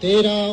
13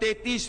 33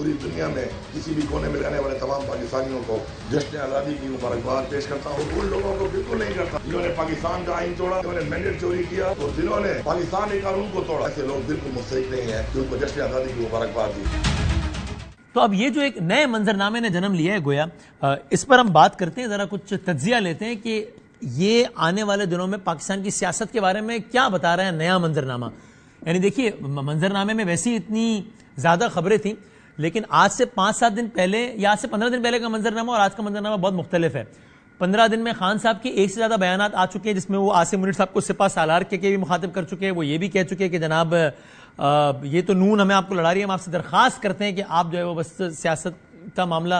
پوری دنیا میں کسی بھی کونے میں رہنے والے تمام پاکستانیوں کو جشن آزادی کی مبارکباد پیش کرتا ہوں. ان لوگوں کو بالکل نہیں کرتا جنہوں نے پاکستان کا آئین توڑا, جنہوں نے مینڈیٹ چوری کیا اور جنہوں نے پاکستان کے قانون کو توڑا. ایسے لوگ بالکل مستحق نہیں ہیں کہ ان کو جشن آزادی کی مبارکباد دی. تو اب یہ جو ایک نئے منظرنامے نے جنم لیا ہے گویا, اس پر ہم بات کرتے ہیں, ذرا کچھ تجزیہ لیتے ہیں کہ یہ آنے والے دنوں میں پاکستان کی سیاست کے بارے میں کیا بتا رہا ہے نیا منظرنامہ. یعنی دیکھیے, منظرنامے میں ویسی اتنی زیادہ خبریں تھیں, لیکن آج سے 5-7 دن پہلے یا آج سے 15 دن پہلے کا منظرنامہ اور آج کا منظرنامہ بہت مختلف ہے. 15 دن میں خان صاحب کے ایک سے زیادہ بیانات آ چکے ہیں, جس میں وہ عاصم منیر صاحب کو سپہ سالار کے بھی مخاطب کر چکے ہیں. وہ یہ بھی کہہ چکے ہیں کہ جناب یہ تو نون ہمیں آپ کو لڑا رہی ہے, ہم آپ سے درخواست کرتے ہیں کہ آپ جو ہے وہ بس سیاست کا معاملہ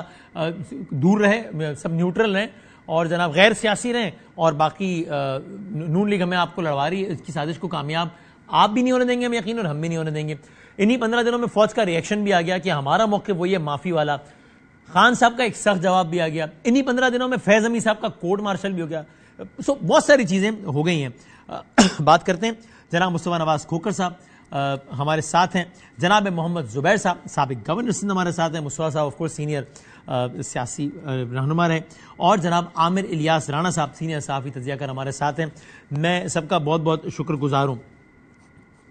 دور رہے, سب نیوٹرل رہیں اور جناب غیر سیاسی رہیں, اور باقی نون لیگ ہمیں آپ کو لڑوا رہی ہے, اس کی سازش کو کامیاب آپ بھی نہیں ہونے دیں گے ہم یقین, اور ہم بھی نہیں ہونے دیں گے. انہی 15 دنوں میں فوج کا ریئیکشن بھی آ گیا کہ ہمارا موقف وہی ہے معافی والا. خان صاحب کا ایک سخت جواب بھی آ گیا. انہی 15 دنوں میں فیض احمد صاحب کا کورٹ مارشل بھی ہو گیا. سو بہت ساری چیزیں ہو گئی ہیں. بات کرتے ہیں جناب مصطفیٰ نواز کھوکھر صاحب ہمارے ساتھ ہیں, جناب محمد زبیر صاحب سابق گورنر سندھ ہمارے ساتھ ہیں, مصطفیٰ صاحب آف کورس سینئر سیاسی رہنما رہے, اور جناب عامر الیاس رانا صاحب سینئر صحافی تجزیہ کار ہمارے ساتھ ہیں. میں سب کا بہت بہت شکر گزار ہوں.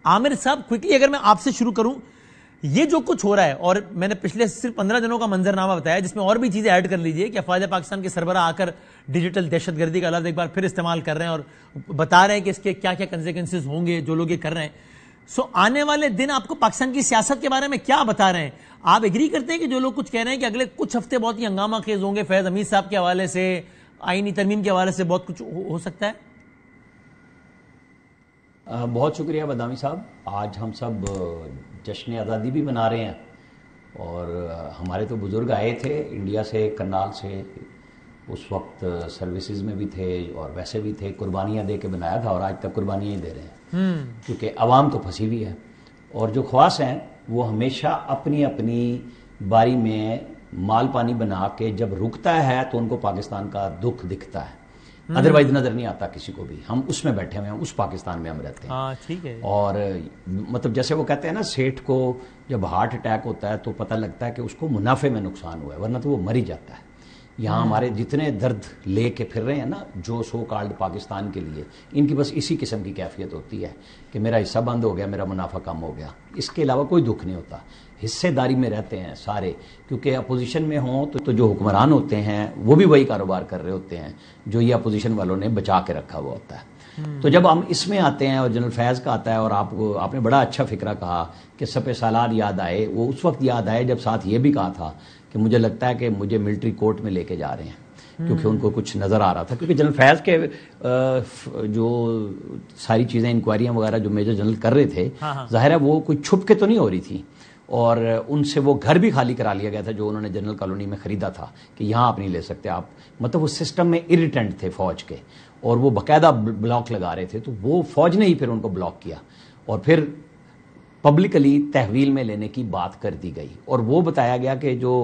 عامر صاحب کوئکلی اگر میں آپ سے شروع کروں, یہ جو کچھ ہو رہا ہے, اور میں نے پچھلے صرف 15 دنوں کا منظرنامہ بتایا جس میں اور بھی چیزیں ایڈ کر لیجئے کہ افواج پاکستان کے سربراہ آ کر ڈیجیٹل دہشت گردی کا لفظ ایک بار پھر استعمال کر رہے ہیں اور بتا رہے ہیں کہ اس کے کیا کیا کنسیکوینسز ہوں گے جو لوگ یہ کر رہے ہیں. سو آنے والے دن آپ کو پاکستان کی سیاست کے بارے میں کیا بتا رہے ہیں؟ آپ ایگری کرتے ہیں کہ جو لوگ کچھ کہہ رہے ہیں کہ اگلے کچھ ہفتے بہت ہی ہنگامہ خیز ہوں گے, فیض حمید صاحب کے حوالے سے, آئینی ترمیم کے حوالے سے بہت کچھ ہو سکتا ہے؟ بہت شکریہ بدامی صاحب. آج ہم سب جشن آزادی بھی منا رہے ہیں, اور ہمارے تو بزرگ آئے تھے انڈیا سے, کرنال سے, اس وقت سروسز میں بھی تھے اور ویسے بھی تھے, قربانیاں دے کے بنایا تھا, اور آج تک قربانیاں ہی دے رہے ہیں کیونکہ عوام تو پھنسی ہوئی ہے. اور جو خواص ہیں وہ ہمیشہ اپنی اپنی باری میں مال پانی بنا کے جب رکتا ہے تو ان کو پاکستان کا دکھ دکھتا ہے, ادروائز نظر نہیں آتا کسی کو بھی. ہم اس میں بیٹھے ہوئے ہیں, اس پاکستان میں ہم رہتے ہیں. ہاں ٹھیک ہے. اور مطلب جیسے وہ کہتے ہیں نا, سیٹھ کو جب ہارٹ اٹیک ہوتا ہے تو پتہ لگتا ہے کہ اس کو منافع میں نقصان ہوا ہے, ورنہ تو وہ مر ہی جاتا ہے. یہاں ہمارے جتنے درد لے کے پھر رہے ہیں نا جو سو کالڈ پاکستان کے لیے, ان کی بس اسی قسم کی کیفیت ہوتی ہے کہ میرا حصہ بند ہو گیا, میرا منافع کم ہو گیا. اس کے علاوہ کوئی دکھ نہیں ہوتا. حصے داری میں رہتے ہیں سارے, کیونکہ اپوزیشن میں ہوں تو جو حکمران ہوتے ہیں وہ بھی وہی کاروبار کر رہے ہوتے ہیں جو یہ اپوزیشن والوں نے بچا کے رکھا ہوا ہوتا ہے. تو جب ہم اس میں آتے ہیں اور جنرل فیض کا آتا ہے, اور آپ نے بڑا اچھا فکرہ کہا کہ سپہ سالار یاد آئے, وہ اس وقت یاد آئے جب ساتھ یہ بھی کہا تھا کہ مجھے لگتا ہے کہ مجھے ملٹری کورٹ میں لے کے جا رہے ہیں, کیونکہ ان کو کچھ نظر آ رہا تھا. کیونکہ جنرل فیض کے جو ساری چیزیں انکوائریاں وغیرہ جو میجر جنرل کر رہے تھے, ظاہر ہے وہ کوئی چھپ کے تو نہیں ہو رہی تھی, اور ان سے وہ گھر بھی خالی کرا لیا گیا تھا جو انہوں نے جنرل کالونی میں خریدا تھا کہ یہاں آپ نہیں لے سکتے آپ. مطلب وہ سسٹم میں اریٹنٹ تھے فوج کے, اور وہ باقاعدہ بلاک لگا رہے تھے. تو وہ فوج نے ہی پھر ان کو بلاک کیا, اور پھر پبلکلی تحویل میں لینے کی بات کر دی گئی, اور وہ بتایا گیا کہ جو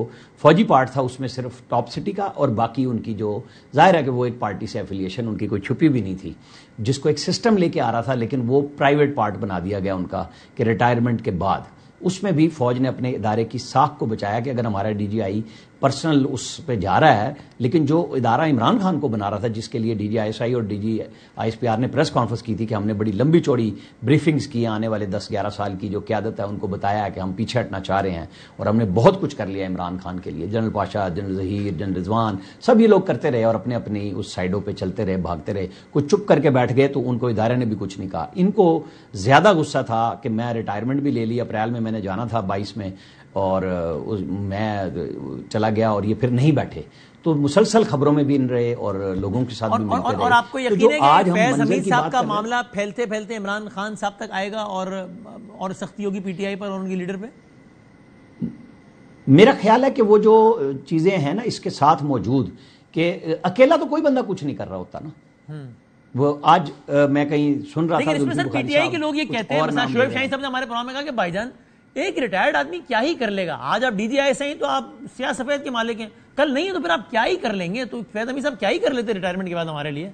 فوجی پارٹ تھا اس میں صرف ٹاپ سٹی کا, اور باقی ان کی جو ظاہر ہے کہ وہ ایک پارٹی سے ایفیلیشن ان کی کوئی چھپی بھی نہیں تھی, جس کو ایک سسٹم لے کے آ رہا تھا, لیکن وہ پرائیویٹ پارٹ بنا دیا گیا ان کا کہ ریٹائرمنٹ کے بعد. اس میں بھی فوج نے اپنے ادارے کی ساکھ کو بچایا کہ اگر ہمارا ڈی جی آئی پرسنل اس پہ جا رہا ہے, لیکن جو ادارہ عمران خان کو بنا رہا تھا, جس کے لیے D G I S I اور D G I S P R نے پریس کانفرنس کی تھی کہ ہم نے بڑی لمبی چوڑی بریفنگز کی, آنے والے 10-11 سال کی جو قیادت ہے ان کو بتایا ہے کہ ہم پیچھے ہٹنا چاہ رہے ہیں, اور ہم نے بہت کچھ کر لیا عمران خان کے لیے. General Pasha, general Zaheer, general Rizwan, سب یہ لوگ کرتے رہے اور اپنے اپنی اس سائڈوں پہ چلتے رہے, بھاگتے رہے. کچھ چپ کر کے بیٹھ گئے تو ان کو ادارے نے بھی کچھ نہیں کہا. ان کو زیادہ غصہ تھا کہ میں ریٹائرمنٹ بھی لے لی, اپریل میں نے جانا تھا 22 میں, اور میں چلا گیا, اور یہ پھر نہیں بیٹھے. تو مسلسل خبروں میں بھی رہے اور لوگوں کے ساتھ بھی ملتے رہے. اور آپ کو یقین ہے کہ فیض حمید صاحب کا معاملہ پھیلتے پھیلتے عمران خان صاحب تک آئے گا اور سختی ہوگی پی ٹی آئی پر اور ان کی لیڈر پہ؟ میرا خیال ہے کہ وہ جو چیزیں ہیں نا اس کے ساتھ موجود, کہ اکیلا تو کوئی بندہ کچھ نہیں کر رہا ہوتا نا. وہ آج میں کہیں سن رہا تھا, لیکن اس میں سر پی ٹی آئی کے لوگ یہ کہتے ہیں, مثلا شعیب شاہین صاحب نے ہمارے پروگرام میں کہا کہ بھائی جان ایک ریٹائرڈ آدمی کیا ہی کر لے گا, آج آپ ڈی جی آئی سے ہیں تو آپ سیاہ سفید کے مالک ہیں, کل نہیں ہے تو پھر آپ کیا ہی کر لیں گے. تو فیض حمید صاحب کیا ہی کر لیتے ریٹائرمنٹ کے بعد ہمارے لیے؟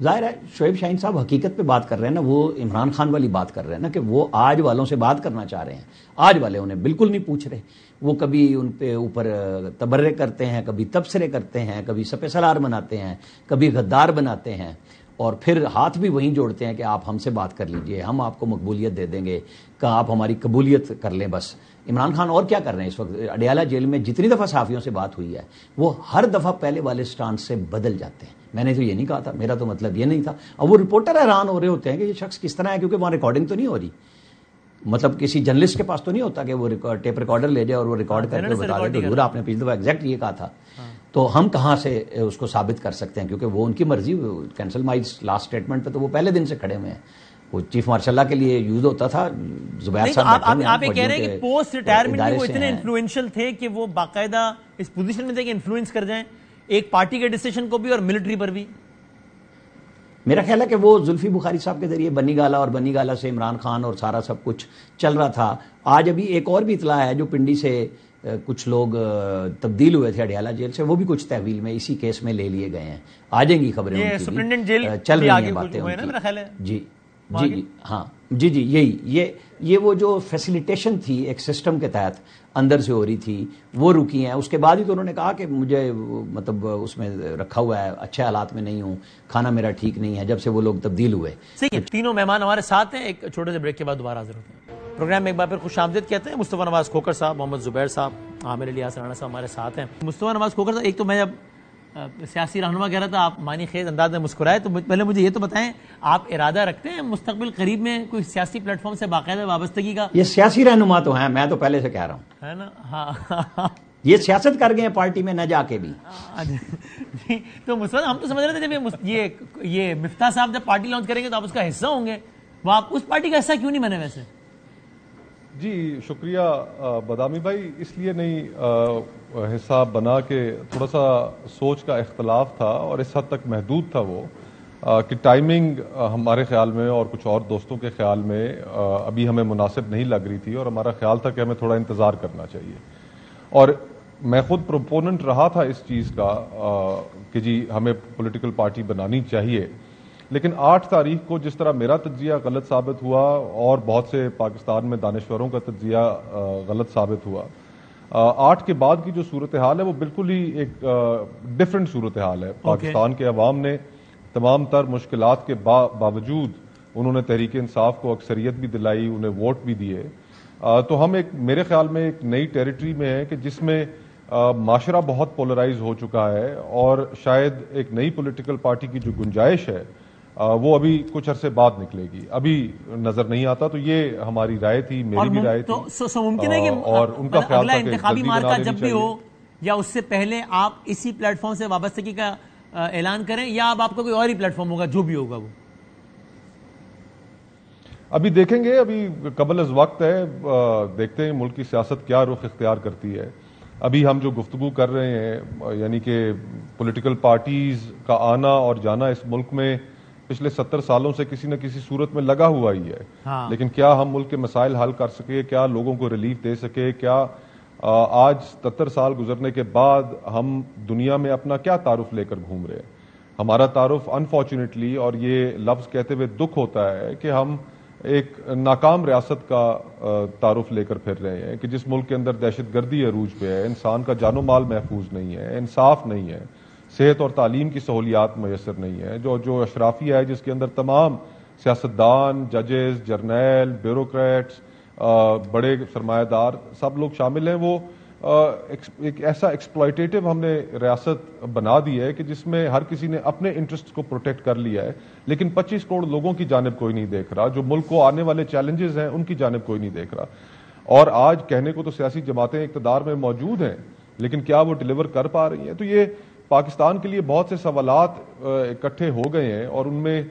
ظاہر ہے شعیب شاہین صاحب حقیقت پہ بات کر رہے ہیں نا, وہ عمران خان والی بات کر رہے ہیں نا, کہ وہ آج والوں سے بات کرنا چاہ رہے ہیں. آج والے انہیں بالکل نہیں پوچھ رہے. وہ کبھی ان پہ اوپر تبرے کرتے ہیں, کبھی تبصرے کرتے ہیں, کبھی سپہ سالار بناتے ہیں, کبھی غدار بناتے ہیں, اور پھر ہاتھ بھی وہیں جوڑتے ہیں کہ آپ ہم سے بات کر لیجئے, ہم آپ کو مقبولیت دے دیں گے, کہ آپ ہماری قبولیت کر لیں بس. عمران خان اور کیا کر رہے ہیں اس وقت؟ اڈیالہ جیل میں جتنی دفعہ صحافیوں سے بات ہوئی ہے وہ ہر دفعہ پہلے والے سٹانس سے بدل جاتے ہیں. میں نے تو یہ نہیں کہا تھا, میرا تو مطلب یہ نہیں تھا. اب وہ رپورٹر حیران ہو رہے ہوتے ہیں کہ یہ شخص کس طرح ہے, کیونکہ وہاں ریکارڈنگ تو نہیں ہو رہی. مطلب کسی جرنلسٹ کے پاس تو نہیں ہوتا کہ وہ ٹیپ ریکارڈر لے جائے اور وہ ریکارڈ کر کے بتا دے کہ حضور آپ نے پچھلی دفعہ ایگزیکٹ یہ کہا تھا. تو ہم کہاں سے اس کو ثابت کر سکتے ہیں, کیونکہ وہ ان کی مرضی. کینسل مائی لاسٹ اسٹیٹمنٹ پہ تو وہ پہلے دن سے کھڑے ہوئے ہیں. وہ چیف مارشل اللہ کے لیے یوز ہوتا تھا. زبیر صاحب آپ یہ کہہ رہے ہیں کہ پوسٹ ریٹائرمنٹ میں وہ اتنے انفلوئنشل تھے کہ وہ باقاعدہ اس پوزیشن میں تھے کہ انفلوئنس کر جائیں ایک پارٹی کے ڈیسیشن کو بھی اور ملٹری پر بھی. میرا خیال ہے کہ وہ زلفی بخاری صاحب کے ذریعے بنی گالا, اور بنی گالا سے عمران خان اور سارا سب کچھ چل رہا تھا. آج ابھی ایک اور بھی اطلاع ہے جو پنڈی سے کچھ لوگ تبدیل ہوئے تھے اڈیالہ جیل سے, وہ بھی کچھ تحویل میں اسی کیس میں لے لیے گئے ہیں. آ جائیں گی خبریں, چل رہی ہیں باتیں جی جی جی ہاں جی جی یہی یہ وہ جو فیسیلیٹیشن تھی ایک سسٹم کے تحت اندر سے ہو رہی تھی وہ رکی ہیں. اس کے بعد ہی تو انہوں نے کہا کہ مجھے مطلب اس میں رکھا ہوا ہے, اچھے حالات میں نہیں ہوں, کھانا میرا ٹھیک نہیں ہے, جب سے وہ لوگ تبدیل ہوئے. تینوں مہمان ہمارے ساتھ ہیں, ایک چھوٹے سے بریک کے بعد دوبارہ حاضر ہوتے ہیں. پروگرام میں ایک بار پھر خوش آمدید کہتے ہیں. مصطفیٰ نواز کھوکھر صاحب, محمد زبیر صاحب, عامر علی یاسر رانا صاحب ہمارے ساتھ ہیں. مصطفیٰ نواز کھوکھر صاحب, ایک تو میں جب سیاسی رہنما کہہ رہا تھا آپ معنی خیز انداز میں مسکرائے, تو پہلے مجھے یہ تو بتائیں آپ ارادہ رکھتے ہیں مستقبل قریب میں کوئی سیاسی پلیٹ فارم سے باقاعدہ وابستگی کا؟ یہ سیاسی رہنما تو ہیں, میں تو پہلے سے کہہ رہا ہوں, ہے نا. ہاں یہ سیاست کر گئے ہیں پارٹی میں نہ جا کے بھی. تو مصطفیٰ ہم تو سمجھ رہے تھے جب یہ مفتاح صاحب جب پارٹی لانچ کریں گے تو آپ اس کا حصہ ہوں گے, وہ آپ اس پارٹی کا حصہ کیوں نہیں بنے ویسے؟ جی شکریہ بادامی بھائی. اس لیے نہیں حصہ بنا کہ تھوڑا سا سوچ کا اختلاف تھا اور اس حد تک محدود تھا وہ کہ ٹائمنگ ہمارے خیال میں اور کچھ اور دوستوں کے خیال میں ابھی ہمیں مناسب نہیں لگ رہی تھی, اور ہمارا خیال تھا کہ ہمیں تھوڑا انتظار کرنا چاہیے. اور میں خود پروپوننٹ رہا تھا اس چیز کا کہ جی ہمیں پولیٹیکل پارٹی بنانی چاہیے, لیکن 8 تاریخ کو جس طرح میرا تجزیہ غلط ثابت ہوا اور بہت سے پاکستان میں دانشوروں کا تجزیہ غلط ثابت ہوا, 8 کے بعد کی جو صورتحال ہے وہ بالکل ہی ایک ڈیفرنٹ صورتحال ہے. پاکستان کے عوام نے تمام تر مشکلات کے باوجود انہوں نے تحریک انصاف کو اکثریت بھی دلائی, انہیں ووٹ بھی دیے. تو ہم میرے خیال میں ایک نئی ٹیریٹری میں ہیں کہ جس میں معاشرہ بہت پولرائز ہو چکا ہے, اور شاید ایک نئی پولیٹیکل پارٹی کی جو گنجائش ہے وہ ابھی کچھ عرصے بعد نکلے گی, ابھی نظر نہیں آتا. تو یہ ہماری رائے تھی, میری بھی رائے تھی, ممکن ہے کہ اور ان کا خیال تھا کہ انتخابی مارکا جب بھی ہو یا اس سے پہلے آپ اسی پلیٹ فارم سے وابستگی کا اعلان کریں, یا اب آپ کا کوئی اور ہی پلیٹ فارم ہوگا جو بھی ہوگا وہ ابھی دیکھیں گے. ابھی قبل از وقت ہے, دیکھتے ہیں ملک کی سیاست کیا رخ اختیار کرتی ہے. ابھی ہم جو گفتگو کر رہے ہیں یعنی کہ پولیٹیکل پارٹیز کا آنا اور جانا اس ملک میں پچھلے 70 سالوں سے کسی نہ کسی صورت میں لگا ہوا ہی ہے, لیکن کیا ہم ملک کے مسائل حل کر سکے, کیا لوگوں کو ریلیف دے سکے, کیا آج 70 سال گزرنے کے بعد ہم دنیا میں اپنا کیا تعارف لے کر گھوم رہے ہیں؟ ہمارا تعارف انفارچونیٹلی, اور یہ لفظ کہتے ہوئے دکھ ہوتا ہے کہ ہم ایک ناکام ریاست کا تعارف لے کر پھر رہے ہیں کہ جس ملک کے اندر دہشت گردی عروج پہ ہے, انسان کا جان و مال محفوظ نہیں ہے, انصاف نہیں ہے, صحت اور تعلیم کی سہولیات میسر نہیں ہے, جو اشرافیہ ہے جس کے اندر تمام سیاستدان, ججز, جرنیل, بیوروکریٹس, بڑے سرمایہ دار سب لوگ شامل ہیں, وہ ایک ایسا ایکسپلائٹیٹو ہم نے ریاست بنا دی ہے کہ جس میں ہر کسی نے اپنے انٹرسٹ کو پروٹیکٹ کر لیا ہے, لیکن 25 کروڑ لوگوں کی جانب کوئی نہیں دیکھ رہا, جو ملک کو آنے والے چیلنجز ہیں ان کی جانب کوئی نہیں دیکھ رہا. اور آج کہنے کو تو سیاسی جماعتیں اقتدار میں موجود ہیں, لیکن کیا وہ ڈیلیور کر پا رہی ہیں؟ تو یہ پاکستان کے لیے بہت سے سوالات اکٹھے ہو گئے ہیں, اور ان میں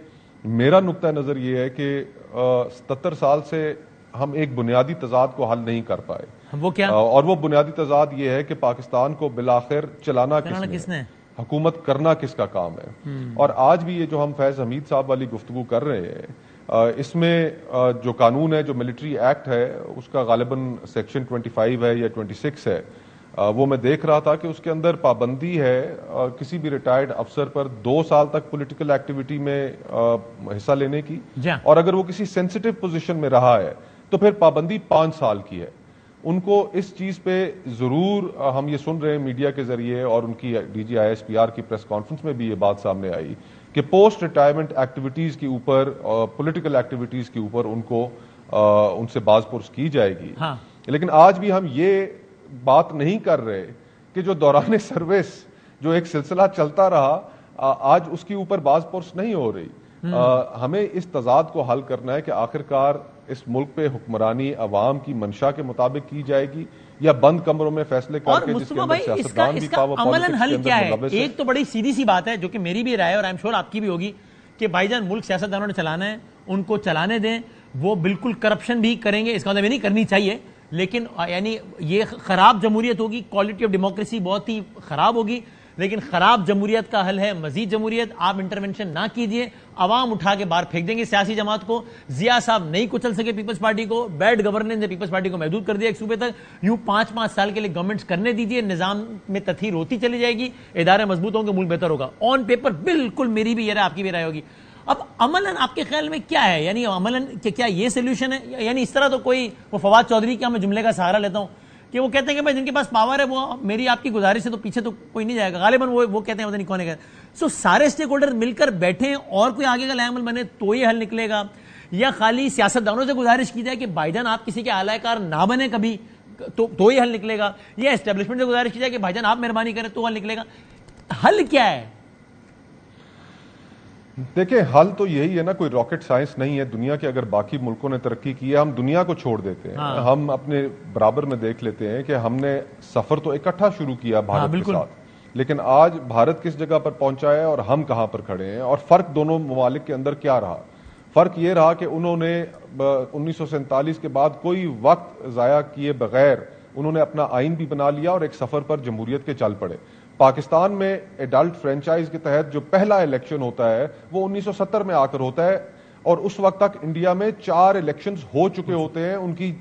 میرا نقطہ نظر یہ ہے کہ 77 سال سے ہم ایک بنیادی تضاد کو حل نہیں کر پائے. وہ کیا؟ اور وہ بنیادی تضاد یہ ہے کہ پاکستان کو بالآخر چلانا کس نے, حکومت کرنا کس کا کام ہے. اور آج بھی یہ جو ہم فیض حمید صاحب والی گفتگو کر رہے ہیں, اس میں جو قانون ہے, جو ملٹری ایکٹ ہے, اس کا غالباً سیکشن 25 ہے یا 26 ہے, وہ میں دیکھ رہا تھا کہ اس کے اندر پابندی ہے کسی بھی ریٹائرڈ افسر پر 2 سال تک پولیٹیکل ایکٹیویٹی میں حصہ لینے کی، اور اگر وہ کسی سینسٹیو پوزیشن میں رہا ہے تو پھر پابندی 5 سال کی ہے. ان کو اس چیز پہ ضرور، ہم یہ سن رہے ہیں میڈیا کے ذریعے اور ان کی ڈی جی ISPR کی پریس کانفرنس میں بھی یہ بات سامنے آئی کہ پوسٹ ریٹائرمنٹ ایکٹیویٹیز کے اوپر، پولیٹیکل ایکٹیویٹیز کے اوپر ان کو ان سے باز پرس کی جائے گی. لیکن آج بھی ہم یہ بات نہیں کر رہے کہ جو دوران سروس جو ایک سلسلہ چلتا رہا، آج اس کے اوپر باز پرس نہیں ہو رہی. ہمیں اس تضاد کو حل کرنا ہے کہ آخرکار اس ملک پہ حکمرانی عوام کی منشا کے مطابق کی جائے گی یا بند کمروں میں فیصلے کر کے، جس کے اندر سیاستدان بھی پاور عملاً حل کیا ہے؟ ایک تو بڑی سیدھی سی بات ہے جو کہ میری بھی رائے ہے اور آئی ایم شور آپ کی بھی ہوگی کہ بھائی جان ملک سیاستدانوں نے چلانا ہے، ان کو چلانے دیں. وہ بالکل کرپشن بھی کریں گے، اس کا مطلب یہ نہیں کرنی چاہیے، لیکن یعنی یہ خراب جمہوریت ہوگی، کوالٹی آف ڈیموکریسی بہت ہی خراب ہوگی. لیکن خراب جمہوریت کا حل ہے مزید جمہوریت. آپ انٹرونشن نہ کیجئے، عوام اٹھا کے باہر پھینک دیں گے سیاسی جماعت کو. ضیاء صاحب نہیں کچل سکے پیپلز پارٹی کو، بیڈ گورننس نے پیپلز پارٹی کو محدود کر دیا ایک صوبے تک. یوں 5 سال کے لیے گورنمنٹس کرنے دیجئے، نظام میں تطہیر ہوتی چلی جائے گی، ادارے مضبوط ہوں گے، ملک بہتر ہوگا. آن پیپر بالکل میری بھی یہ رائے، آپ کی بھی رائے ہوگی. اب عملاً آپ کے خیال میں کیا ہے؟ یعنی عملاً کیا یہ سولوشن ہے؟ یعنی اس طرح تو کوئی، وہ فواد چودھری کا میں جملے کا سہارا لیتا ہوں کہ وہ کہتے ہیں کہ بھائی جن کے پاس پاور ہے وہ میری آپ کی گزارش سے تو پیچھے تو کوئی نہیں جائے گا. غالباً وہ کہتے ہیں پتہ نہیں کون ہے. سو سارے اسٹیک ہولڈر مل کر بیٹھیں اور کوئی آگے کا عمل بنے تو یہ حل نکلے گا، یا خالی سیاستدانوں سے گزارش کی جائے کہ بھائی جان آپ کسی کے اعلی کار نہ بنے کبھی تو یہ حل نکلے گا، یا اسٹیبلشمنٹ سے گزارش کی جائے کہ بھائی جان آپ مہربانی کریں تو حل نکلے گا؟ حل کیا ہے؟ دیکھیں، حل تو یہی ہے نا، کوئی راکٹ سائنس نہیں ہے. دنیا کے اگر باقی ملکوں نے ترقی کی ہے، ہم دنیا کو چھوڑ دیتے ہیں. ہم اپنے برابر میں دیکھ لیتے ہیں کہ ہم نے سفر تو اکٹھا شروع کیا بھارت کے ساتھ، لیکن آج بھارت کس جگہ پر پہنچا ہے اور ہم کہاں پر کھڑے ہیں. اور فرق دونوں ممالک کے اندر کیا رہا؟ فرق یہ رہا کہ انہوں نے 1947 کے بعد کوئی وقت ضائع کیے بغیر انہوں نے اپنا آئین بھی بنا لیا اور ایک سفر پر جمہوریت کے چل پڑے. پاکستان میں ایڈلٹ فرینچائز کے تحت جو پہلا الیکشن ہوتا ہے وہ 1970 میں آ کر ہوتا ہے، اور اس وقت تک انڈیا میں 4 الیکشنز ہو چکے ہوتے ہیں. ان کی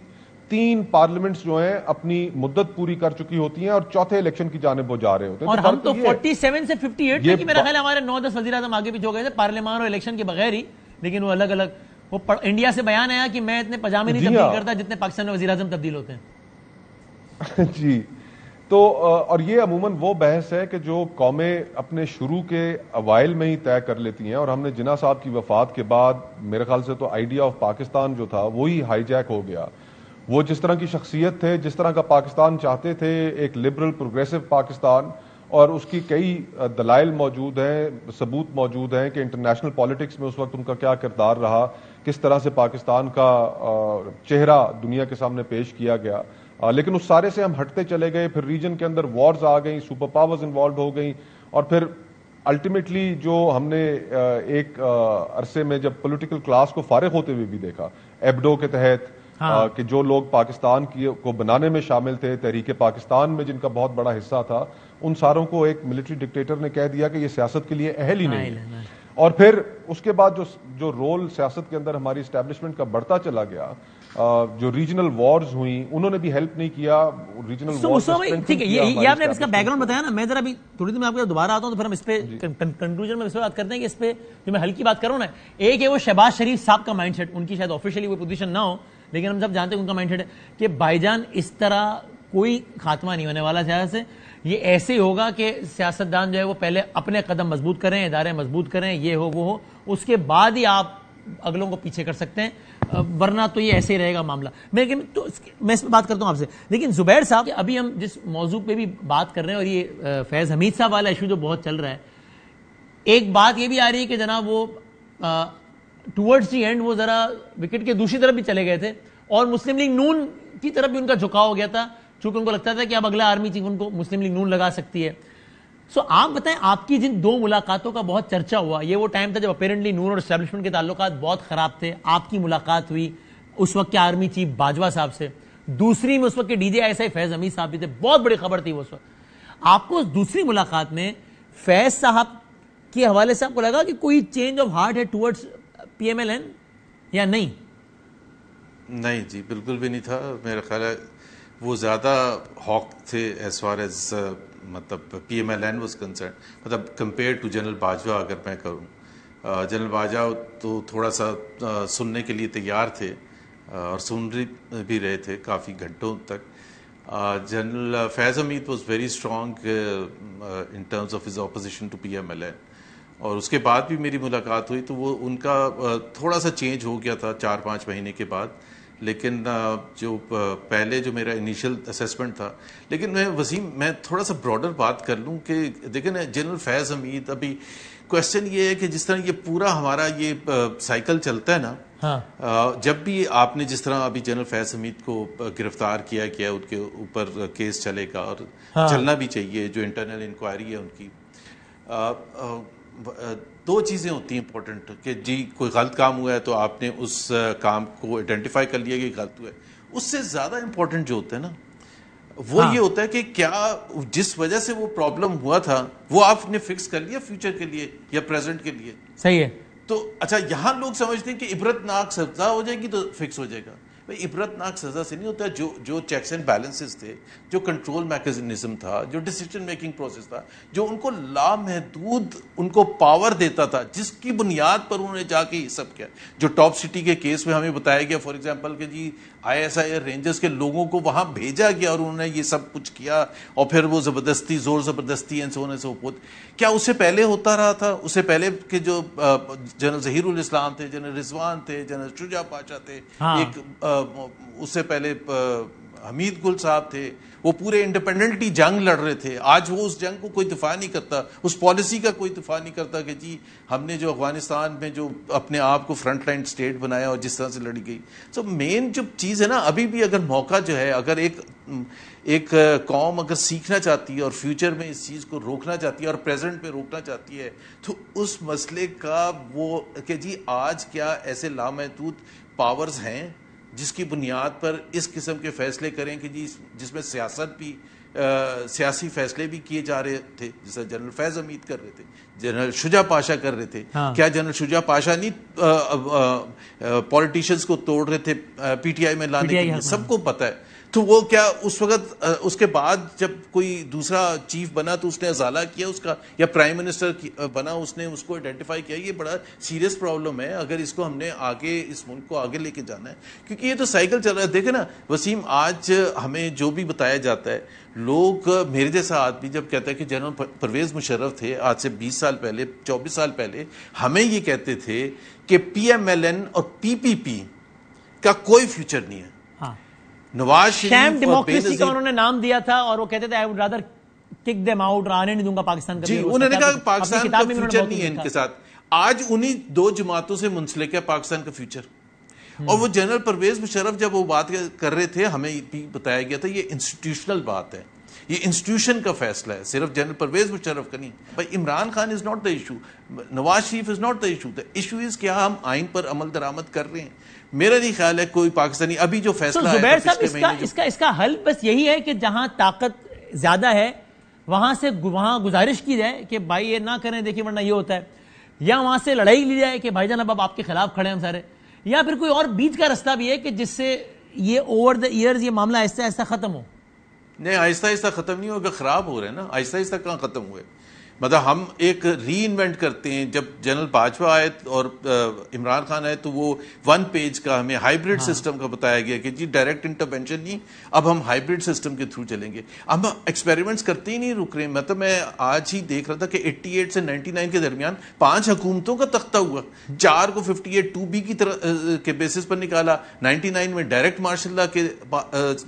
3 پارلیمنٹس جو ہیں اپنی مدت پوری کر چکی ہوتی ہیں اور چوتھے الیکشن کی جانب وہ جا رہے ہوتے ہیں. اور ہم تو 47 سے 58 تک میرا خیال ہمارے 9-10 وزیر اعظم آگے پیچھے ہو گئے تھے پارلیمان اور الیکشن کے بغیر ہی، لیکن وہ الگ الگ. وہ انڈیا سے بیان آیا کہ میں اتنے پاجامے نہیں تبدیل کرتا جتنے پاکستان میں وزیر اعظم تبدیل ہوتے ہیں. جی، تو اور یہ عموماً وہ بحث ہے کہ جو قومیں اپنے شروع کے اوائل میں ہی طے کر لیتی ہیں، اور ہم نے جناح صاحب کی وفات کے بعد میرے خیال سے تو آئیڈیا آف پاکستان جو تھا وہی ہائی جیک ہو گیا. وہ جس طرح کی شخصیت تھے، جس طرح کا پاکستان چاہتے تھے، ایک لبرل پروگریسو پاکستان، اور اس کی کئی دلائل موجود ہیں، ثبوت موجود ہیں کہ انٹرنیشنل پالیٹکس میں اس وقت ان کا کیا کردار رہا، کس طرح سے پاکستان کا چہرہ دنیا کے سامنے پیش کیا گیا. لیکن اس سارے سے ہم ہٹتے چلے گئے. پھر ریجن کے اندر وارز آ گئیں، سپر پاورز انوالوڈ ہو گئیں، اور پھر الٹیمیٹلی جو ہم نے ایک عرصے میں جب پولیٹیکل کلاس کو فارغ ہوتے ہوئے بھی دیکھا، ایبڈو کے تحت کہ جو لوگ پاکستان کو بنانے میں شامل تھے، تحریک پاکستان میں جن کا بہت بڑا حصہ تھا، ان ساروں کو ایک ملٹری ڈکٹیٹر نے کہہ دیا کہ یہ سیاست کے لیے اہل ہی نہیں ہے. اور پھر اس کے بعد جو رول سیاست کے اندر ہماری اسٹیبلشمنٹ کا بڑھتا چلا گیا، جو ریجنل وارز ہوئیں انہوں نے بھی ہیلپ نہیں کیا. ریجنل وارز ٹھیک ہے، یہ آپ نے اس کا بیک گراؤنڈ بتایا نا. میں ذرا بھی تھوڑی دیر میں آپ کو دوبارہ آتا ہوں تو پھر ہم اس پہ کنکلوژن میں اس پہ بات کرتے ہیں کہ اس پہ جو میں حل کی بات کر رہا ہوں نا، ایک ہے وہ شہباز شریف صاحب کا مائنڈ سیٹ. ان کی شاید آفیشیلی کوئی پوزیشن نہ ہو، لیکن ہم سب جانتے ہیں ان کا مائنڈ سیٹ ہے کہ بھائی جان اس طرح کوئی خاتمہ نہیں ہونے والا سیاست سے. یہ ایسے ہوگا کہ سیاستدان جو ہے وہ پہلے اپنے قدم مضبوط کریں، ادارے مضبوط کریں، یہ ہو وہ ہو، اس کے بعد ہی آپ اگلوں کو پیچھے کر سکتے ہیں، ورنہ تو یہ ایسے ہی رہے گا معاملہ. میں اس پہ بات کرتا ہوں آپ سے. لیکن زبیر صاحب، ابھی ہم جس موضوع پہ بھی بات کر رہے ہیں، اور یہ فیض حمید صاحب والا ایشو جو بہت چل رہا ہے، ایک بات یہ بھی آ رہی ہے کہ جناب وہ ٹورڈز دی اینڈ وہ ذرا وکٹ کے دوسری طرف بھی چلے گئے تھے، اور مسلم لیگ نون کی طرف بھی ان کا جھکاؤ ہو گیا تھا، چونکہ ان کو لگتا تھا کہ اب اگلا آرمی چیف ان کو مسلم لیگ نون لگا سکتی ہے. سو آپ بتائیں، آپ کی جن 2 ملاقاتوں کا بہت چرچا ہوا، یہ وہ ٹائم تھا جب اپیرنٹلی نون اور اسٹیبلشمنٹ کے تعلقات بہت خراب تھے. آپ کی ملاقات ہوئی اس وقت کے آرمی چیف باجوہ صاحب سے، دوسری میں اس وقت کے ڈی جی آئی ایس آئی فیض حمید صاحب بھی تھے. بہت بڑی خبر تھی وہ اس وقت. آپ کو اس دوسری ملاقات میں فیض صاحب کے حوالے سے آپ کو لگا کہ کوئی چینج آف ہارٹ ہے towards P M L N یا نہیں؟ نہیں جی، بالکل بھی نہیں تھا. میرا خیال ہے وہ زیادہ ہاک تھے ایز فار ایز مطلب PMLN واز کنسرن، مطلب کمپیئر ٹو جنرل باجوہ اگر میں کروں. جنرل باجوہ تو تھوڑا سا سننے کے لیے تیار تھے اور سن بھی رہے تھے کافی گھنٹوں تک. General Faiz Hamid was very strong in terms of his opposition to PMLN. اور اس کے بعد بھی میری ملاقات ہوئی تو وہ ان کا تھوڑا سا چینج ہو گیا تھا 4-5 مہینے کے بعد. لیکن جو پہلے جو میرا انیشل اسیسمنٹ تھا، لیکن میں وسیم میں تھوڑا سا براڈر بات کر لوں کہ دیکھیں نا جنرل فیض حمید، ابھی کوشچن یہ ہے کہ جس طرح یہ پورا ہمارا یہ سائیکل چلتا ہے نا، جب بھی آپ نے جس طرح ابھی جنرل فیض حمید کو گرفتار کیا ان کے اوپر کیس چلے گا اور چلنا بھی چاہیے، جو انٹرنل انکوائری ہے ان کی. 2 چیزیں ہوتی ہیں امپورٹنٹ کہ جی کوئی غلط کام ہوا ہے تو آپ نے اس کام کو آئیڈینٹیفائی کر لیا کہ غلط ہوا ہے. اس سے زیادہ امپورٹنٹ جو ہوتا ہے نا وہ یہ ہوتا ہے کہ کیا جس وجہ سے وہ پرابلم ہوا تھا وہ آپ نے فکس کر لیا فیوچر کے لیے یا پریزنٹ کے لیے. صحیح ہے. تو اچھا یہاں لوگ سمجھتے ہیں کہ عبرتناک سزا ہو جائے گی تو فکس ہو جائے گا. بھائی عبرتناک سزا سے نہیں ہوتا. جو چیکس اینڈ بیلنسز تھے، جو کنٹرول میکینزم تھا، جو ڈیسیجن میکنگ پروسیس تھا، جو ان کو لامحدود ان کو پاور دیتا تھا، جس کی بنیاد پر انہوں نے جا کے یہ سب کیا. جو ٹاپ سٹی کے کیس میں ہمیں بتایا گیا فار ایگزامپل کہ جی ISI رینجرز کے لوگوں کو وہاں بھیجا گیا اور انہوں نے یہ سب کچھ کیا اور پھر وہ زبردستی زور زبردستی and so on and so forth. کیا اس سے پہلے ہوتا رہا تھا؟ اس سے پہلے کہ جو جنرل ظہیر الاسلام تھے، جنرل رضوان تھے، جنرل شجاع پاشا تھے، ایک اس سے پہلے حمید گل صاحب تھے، وہ پورے انڈیپینڈنٹلی جنگ لڑ رہے تھے. آج وہ اس جنگ کو کوئی دفاع نہیں کرتا، اس پالیسی کا کوئی دفاع نہیں کرتا کہ جی ہم نے جو افغانستان میں جو اپنے آپ کو فرنٹ لائن اسٹیٹ بنایا اور جس طرح سے لڑی گئی. سو مین جو چیز ہے نا، ابھی بھی اگر موقع جو ہے، اگر ایک قوم اگر سیکھنا چاہتی ہے اور فیوچر میں اس چیز کو روکنا چاہتی ہے اور پریزنٹ میں روکنا چاہتی ہے، تو اس مسئلے کا وہ کہ جی آج کیا ایسے لامحدود پاورز ہیں جس کی بنیاد پر اس قسم کے فیصلے کریں کہ جی جس میں سیاست بھی سیاسی فیصلے بھی کیے جا رہے تھے، جیسا جنرل فیض حمید کر رہے تھے، جنرل شجاع پاشا کر رہے تھے. کیا جنرل شجاع پاشا نہیں پولیٹیشنز کو توڑ رہے تھے PTI میں لانے کے لیے؟ سب کو پتہ ہے. تو وہ کیا اس وقت اس کے بعد جب کوئی دوسرا چیف بنا تو اس نے ازالہ کیا اس کا، یا پرائم منسٹر بنا اس نے اس کو آئیڈینٹیفائی کیا؟ یہ بڑا سیریس پرابلم ہے اگر اس کو ہم نے آگے اس ملک کو آگے لے کے جانا ہے، کیونکہ یہ تو سائیکل چل رہا ہے. دیکھیں نا وسیم، آج ہمیں جو بھی بتایا جاتا ہے، لوگ میرے جیسا آدمی جب کہتا ہے کہ جنرل پرویز مشرف تھے آج سے 20 سال پہلے 24 سال پہلے، ہمیں یہ کہتے تھے کہ PMLN اور PPP کا کوئی فیوچر نہیں ہے. نواز شیام ڈیموکریسی کا انہوں نے نام دیا تھا اور وہ کہتے تھے I would rather kick them out، آنے نہیں دوں گا پاکستان کا. جی انہوں نے کہا کہ پاکستان کا فیوچر نہیں ہے ان کے ساتھ. آج انہی 2 جماعتوں سے منسلک ہے پاکستان کا فیوچر. اور وہ جنرل پرویز مشرف جب وہ بات کر رہے تھے، ہمیں بھی بتایا گیا تھا یہ انسٹیٹیوشنل بات ہے، یہ انسٹیٹیوشن کا فیصلہ ہے، صرف جنرل پرویز مشرف کا نہیں. بھائی Imran Khan is not the issue, Nawaz Sharif is not the issue. The issue is کیا ہم آئین پر عمل درآمد کر رہے ہیں. میرا نہیں خیال ہے کوئی پاکستانی ابھی جو فیصلہ ہے زبیر صاحب اس کا حل بس یہی ہے کہ جہاں طاقت زیادہ ہے وہاں گزارش کی جائے کہ بھائی یہ نہ کریں، دیکھیں ورنہ یہ ہوتا ہے، یا وہاں سے لڑائی لی جائے کہ بھائی جان اب آپ کے خلاف کھڑے ہیں ہم سارے، یا پھر کوئی اور بیچ کا رستہ بھی ہے کہ جس سے یہ اوور دا ایئرز یہ معاملہ آہستہ آہستہ ختم ہو. نہیں، آہستہ آہستہ ختم نہیں ہوگا، خراب ہو رہے ہیں نا. آہستہ آہستہ کہاں ختم ہوئے؟ مطلب ہم ایک ری انوینٹ کرتے ہیں. جب جنرل باجوہ آئے اور عمران خان آئے تو وہ 1 پیج کا ہمیں ہائیبریڈ سسٹم کا بتایا گیا کہ جی ڈائریکٹ انٹرونشن نہیں، اب ہم ہائیبریڈ سسٹم کے تھرو چلیں گے. ہم ایکسپیریمنٹس کرتے ہی نہیں رک رہے. مطلب میں آج ہی دیکھ رہا تھا کہ 88 سے 99 کے درمیان 5 حکومتوں کا تختہ ہوا، 4 کو 58(2)B کی طرح کے بیسس پر نکالا، 99 میں ڈائریکٹ مارشل لا کے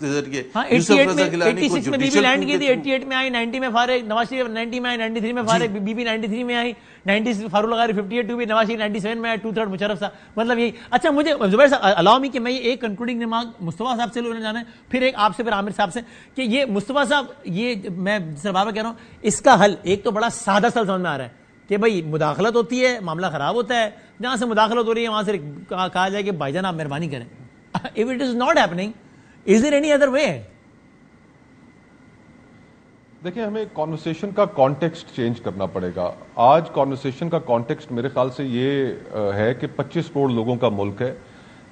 ذریعے، 86 میں بی بی لینڈ کی تھی، 88 میں آئی، 90 میں فارغ نواز شریف، 90 میں آئی، 93 میں فارغ بی بی 93 میں آئی، 90 فاروق الغاری، 58(2)B نواز شریف، 97 میں آئی، 2/3 مشرف صاحب. مطلب یہی. اچھا مجھے زبیر صاحب الاؤ می کہ میں ایک کنکلوڈنگ ریمارک مصطفیٰ صاحب سے لینا جانا ہے، پھر ایک آپ سے، پھر عامر صاحب سے، کہ یہ مصطفیٰ صاحب یہ میں جس بار کہہ رہا ہوں اس کا حل ایک تو بڑا سادہ سا سمجھ میں آ رہا ہے کہ بھائی مداخلت ہوتی ہے معاملہ خراب ہوتا ہے، جہاں سے مداخلت ہو رہی ہے وہاں سے کہا جائے کہ بھائی جان آپ مہربانی کریں. If it is not happening, is there any other way? دیکھیں ہمیں کانورسیشن کا کانٹیکسٹ چینج کرنا پڑے گا. آج کانورسیشن کا کانٹیکسٹ میرے خیال سے یہ ہے کہ 25 کروڑ لوگوں کا ملک ہے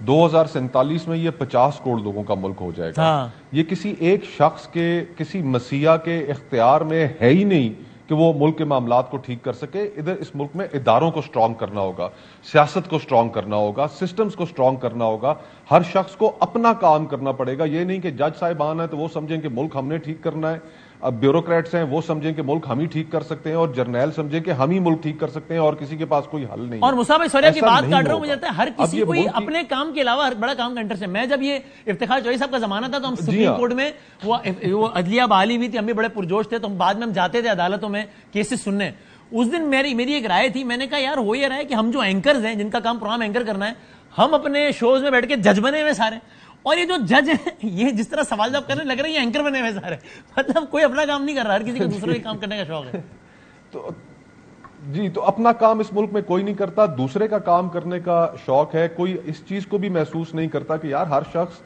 2047 میں یہ 50 کروڑ لوگوں کا ملک ہو جائے گا. یہ کسی ایک شخص کے کسی مسیحا کے اختیار میں ہے ہی نہیں کہ وہ ملک کے معاملات کو ٹھیک کر سکے. ادھر اس ملک میں اداروں کو سٹرونگ کرنا ہوگا, سیاست کو سٹرونگ کرنا ہوگا, سسٹمز کو سٹرونگ کرنا ہوگا. ہر شخص کو اپنا کام کرنا پڑے گا. یہ نہیں کہ جج صاحبان ہیں تو وہ سمجھیں کہ ملک ہم نے ٹھیک کرنا ہے, اب بیوروکریٹس ہیں وہ سمجھیں کہ ملک ہم ہی ٹھیک کر سکتے ہیں, اور جرنیل سمجھیں کہ ہم ہی ملک ٹھیک کر سکتے ہیں اور کسی کے پاس کوئی حل نہیں. اور مصعب بھائی سوری آپ کی بات کاٹ رہا ہوں, مجھے لگتا ہے ہر کسی کو اپنے کام کے علاوہ ہر بڑا کام کا انٹرسٹ ہے. میں جب یہ افتخار چوہدری صاحب کا زمانہ تھا تو ہم سپریم کورٹ میں وہ عدلیہ بحالی ہوئی تھی, ہم بھی بڑے پرجوش تھے, تو بعد میں ہم جاتے تھے عدالتوں میں کیسز سننے. اس دن میری ایک رائے تھی, میں نے کہا یار ہو یہ رہا ہے کہ ہم جو اینکرز ہیں جن کا کام پروگرام اینکر کرنا ہے, ہم اپنے شوز میں بیٹھ کے جج بنے ہوئے سارے, اور یہ جو جج ہیں یہ جس طرح سوال جواب کرنے لگ رہے ہیں یہ اینکر بنے ہوئے سارے. مطلب کوئی اپنا کام نہیں کر رہا, ہر کسی کو دوسرے کا کام کرنے کا شوق ہے. تو اپنا کام اس ملک میں کوئی نہیں کرتا, دوسرے کا کام کرنے کا شوق ہے. کوئی اس چیز کو بھی محسوس نہیں کرتا کہ یار ہر شخص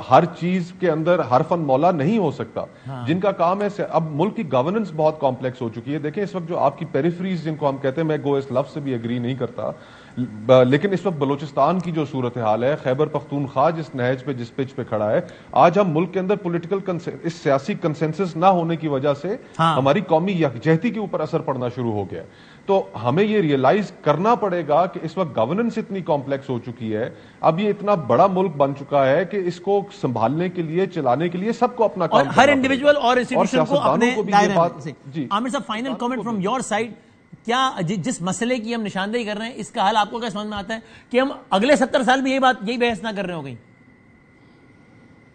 ہر چیز کے اندر حرفن مولا نہیں ہو سکتا. جن کا کام ہے, اب ملک کی گورننس بہت کمپلیکس ہو چکی ہے. دیکھیں اس وقت جو آپ کی پیریفریز جن کو ہم کہتے ہیں, میں اس لفظ سے بھی ایگری نہیں کرتا, لیکن اس وقت بلوچستان کی جو صورتحال ہے, خیبر پختونخوا جس نہج پہ جس پچ پہ کھڑا ہے, آج ہم ملک کے اندر پولیٹیکل اس سیاسی کنسنسس نہ ہونے کی وجہ سے ہماری قومی یکجہتی کے اوپر اثر پڑنا شروع ہو گیا. تو ہمیں یہ ریئلائز کرنا پڑے گا کہ اس وقت گورننس اتنی کمپلیکس ہو چکی ہے, اب یہ اتنا بڑا ملک بن چکا ہے کہ اس کو سنبھالنے کے لیے, چلانے کے لیے سب کو اپنا کام, ہر انڈیویجول اور انسٹیٹیوشن کو اپنے دائرے میں. جی عامر صاحب, final comment from your side, کیا جس مسئلے کی ہم نشاندہی کر رہے ہیں اس کا حل آپ کو کیا سمجھ میں آتا ہے کہ ہم اگلے 70 سال بھی یہی بحث نہ کر رہے ہو گئی؟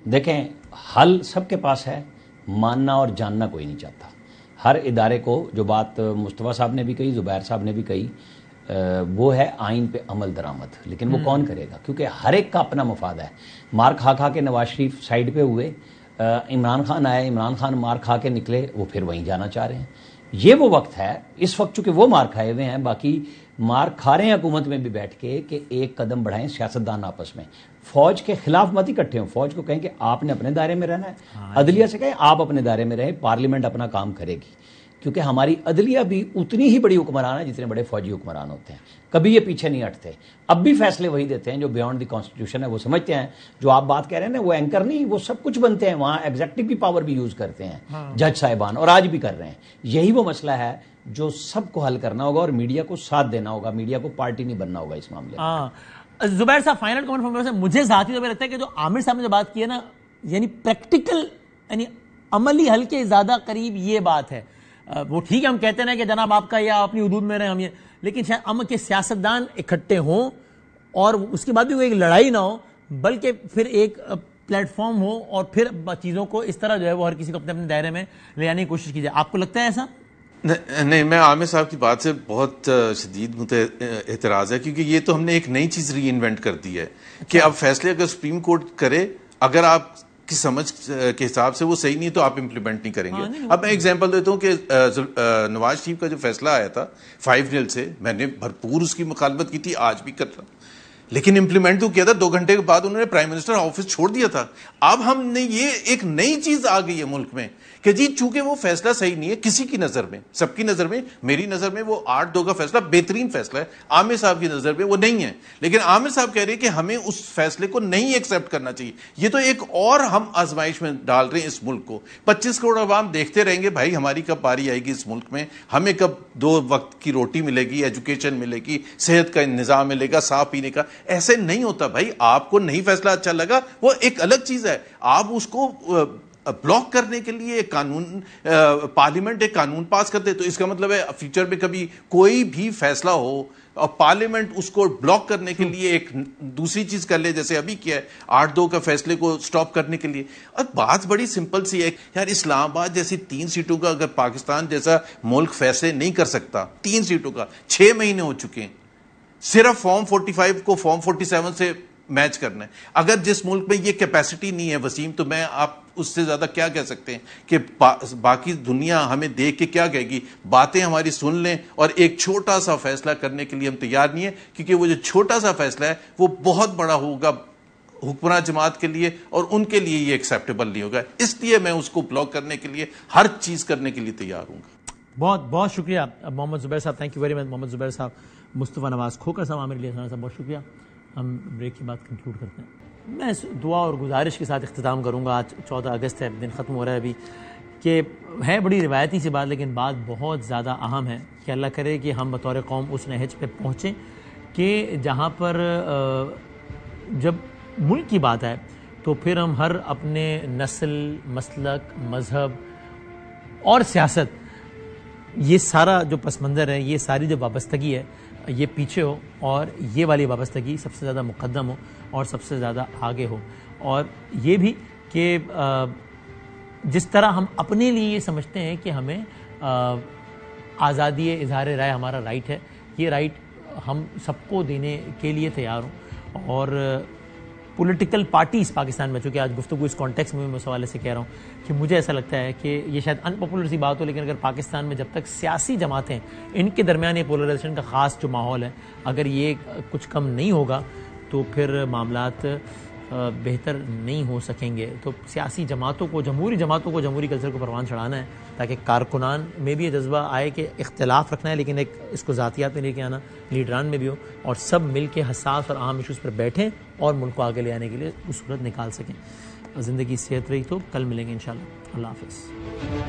دیکھیں حل سب کے پاس ہے, ماننا اور جاننا کوئی نہیں چاہتا. ہر ادارے کو, جو بات مصطفیٰ صاحب نے بھی کہی, زبیر صاحب نے بھی کہی, وہ ہے آئین پہ عمل درآمد. لیکن وہ کون کرے گا, کیونکہ ہر ایک کا اپنا مفاد ہے. مار کھا کے نواز شریف سائڈ پہ ہوئے, عمران خان آئے, عمران خان مار کھا کے نکلے, وہ پھر وہیں جانا چاہ رہے ہیں. یہ وہ وقت ہے اس وقت چونکہ وہ مار کھائے ہوئے ہیں, باقی مار کھا رہے ہیں حکومت میں بھی بیٹھ کے, کہ ایک قدم بڑھائیں سیاستدان آپس میں. فوج کے خلاف مت اکٹھے ہوں, فوج کو کہیں کہ آپ نے اپنے دائرے میں رہنا ہے, عدلیہ سے کہیں آپ اپنے دائرے میں رہیں, پارلیمنٹ اپنا کام کرے گی. کیونکہ ہماری عدلیہ بھی اتنی ہی بڑی حکمران ہے جتنے بڑے فوجی حکمران ہوتے ہیں, کبھی یہ پیچھے نہیں ہٹتے. اب بھی فیصلے وہی دیتے ہیں جو بیانڈ دی کانسٹیٹیوشن ہے, وہ سمجھتے ہیں. جو آپ بات کہہ رہے ہیں نا, وہ اینکر نہیں, وہ سب کچھ بنتے ہیں وہاں, ایگزیکٹو کی پاور بھی یوز کرتے ہیں جج صاحبان, اور آج بھی کر رہے ہیں. یہی وہ مسئلہ ہے جو سب کو حل کرنا ہوگا, اور میڈیا کو ساتھ دینا ہوگا, میڈیا کو پارٹی نہیں بننا ہوگا اس معاملے میں. زبیر صاحب, final comment from your side. مجھے ذاتی طور پہ لگتا ہے کہ جو عامر صاحب نے جو بات کی ہے نا, یعنی پریکٹیکل, یعنی عملی حل کے زیادہ قریب یہ بات ہے. وہ ٹھیک ہے ہم کہتے ہیں کہ جناب آپ کا یا اپنی حدود میں رہیں ہم, یہ, لیکن شاید امن کے سیاستدان اکٹھے ہوں اور اس کے بعد بھی کوئی ایک لڑائی نہ ہو, بلکہ پھر ایک پلیٹ فارم ہو, اور پھر چیزوں کو اس طرح جو ہے وہ ہر کسی کو اپنے دائرے میں لے جانے کی کوشش کی جائے. آپ کو لگتا ہے ایسا؟ نہیں, میں عامر صاحب کی بات سے بہت شدید اعتراض ہے, کیونکہ یہ تو ہم نے ایک نئی چیز ری انوینٹ کر دی ہے کہ اب فیصلے اگر سپریم کورٹ کرے, اگر آپ کی سمجھ کے حساب سے وہ صحیح نہیں تو آپ امپلیمنٹ نہیں کریں گے. اب میں ایگزامپل دیتا ہوں کہ نواز شریف کا جو فیصلہ آیا تھا 5-0 سے, میں نے بھرپور اس کی مخالفت کی تھی, آج بھی کر رہا ہوں, لیکن امپلیمنٹ تو کیا تھا. 2 گھنٹے کے بعد انہوں نے پرائم منسٹر آفس چھوڑ دیا تھا. اب ہم نے یہ ایک نئی چیز آ گئی ہے ملک میں کہ جی چونکہ وہ فیصلہ صحیح نہیں ہے کسی کی نظر میں, سب کی نظر میں, میری نظر میں وہ 8-2 کا فیصلہ بہترین فیصلہ ہے, عامر صاحب کی نظر میں وہ نہیں ہے. لیکن عامر صاحب کہہ رہے ہیں کہ ہمیں اس فیصلے کو نہیں ایکسیپٹ کرنا چاہیے. یہ تو ایک اور ہم آزمائش میں ڈال رہے ہیں اس ملک کو. 25 کروڑ عوام دیکھتے رہیں گے بھائی ہماری کب باری آئے گی اس ملک میں, ہمیں کب 2 وقت کی روٹی ملے گی, ایجوکیشن ملے گی, صحت کا نظام ملے گا, صاف پینے کا. ایسے نہیں ہوتا بھائی. آپ کو نہیں فیصلہ اچھا لگا وہ ایک الگ چیز ہے, آپ اس کو بلاک کرنے کے لیے ایک قانون, پارلیمنٹ ایک قانون پاس کر دے, تو اس کا مطلب ہے فیوچر میں کبھی کوئی بھی فیصلہ ہو اور پارلیمنٹ اس کو بلاک کرنے کے لیے ایک دوسری چیز کر لے, جیسے ابھی کیا ہے 8-2 کا فیصلے کو سٹاپ کرنے کے لیے. اور بات بڑی سمپل سی ہے یار, اسلام آباد جیسی 3 سیٹوں کا اگر پاکستان جیسا ملک فیصلے نہیں کر سکتا, 3 سیٹوں کا 6 مہینے ہو چکے ہیں, صرف فارم 45 کو فارم 47 سے میچ کرنا ہے. اگر جس ملک میں یہ کیپیسٹی نہیں ہے وسیم, تو میں آپ اس سے زیادہ کیا کہہ سکتے ہیں کہ باقی دنیا ہمیں دیکھ کے کیا کہے گی. باتیں ہماری سن لیں اور ایک چھوٹا سا فیصلہ کرنے کے لیے ہم تیار نہیں ہیں, کیونکہ وہ جو چھوٹا سا فیصلہ ہے وہ بہت بڑا ہوگا حکمراں جماعت کے لیے, اور ان کے لیے یہ ایکسیپٹیبل نہیں ہوگا. اس لیے میں اس کو بلاک کرنے کے لیے ہر چیز کرنے کے لیے تیار ہوں گا. بہت بہت شکریہ محمد زبیر صاحب, تھینک یو ویری مچ محمد زبیر صاحب, مصطفیٰ نواز کھوکر صاحب, عامر علی صاحب, بہت شکریہ. ہم بریک کے بعد کنکلوڈ کرتے ہیں. میں اس دعا اور گزارش کے ساتھ اختتام کروں گا. آج 14 اگست ہے, دن ختم ہو رہا ہے ابھی, کہ ہے بڑی روایتی سی بات لیکن بات بہت زیادہ اہم ہے کہ اللہ کرے کہ ہم بطور قوم اس نہج پہ پہنچیں کہ جہاں پر جب ملک کی بات آئے تو پھر ہم ہر اپنے نسل, مسلک, مذہب اور سیاست, یہ سارا جو پس منظر ہے, یہ ساری جو وابستگی ہے, یہ پیچھے ہو اور یہ والی وابستگی سب سے زیادہ مقدم ہو اور سب سے زیادہ آگے ہو. اور یہ بھی کہ جس طرح ہم اپنے لیے یہ سمجھتے ہیں کہ ہمیں آزادی اظہار رائے ہمارا رائٹ ہے, یہ رائٹ ہم سب کو دینے کے لیے تیار ہوں. اور پولیٹیکل پارٹیز پاکستان میں, چونکہ آج گفتگو اس کانٹیکس میں اس حوالے سے کہہ رہا ہوں کہ مجھے ایسا لگتا ہے کہ یہ شاید ان پاپولر سی بات ہو, لیکن اگر پاکستان میں جب تک سیاسی جماعتیں ان کے درمیان یہ پولرائزیشن کا خاص جو ماحول ہے, اگر یہ کچھ کم نہیں ہوگا تو پھر معاملات بہتر نہیں ہو سکیں گے. تو سیاسی جماعتوں کو, جمہوری جماعتوں کو جمہوری کلچر کو پروان چڑھانا ہے تاکہ کارکنان میں بھی یہ جذبہ آئے کہ اختلاف رکھنا ہے لیکن ایک اس کو ذاتیات میں لے کے آنا لیڈران میں بھی ہو, اور سب مل کے حساس اور اہم ایشوز پر بیٹھیں اور ملک کو آگے لے آنے کے لیے اس صورت نکال سکیں. زندگی صحت رہی تو کل ملیں گے انشاءاللہ. اللہ حافظ.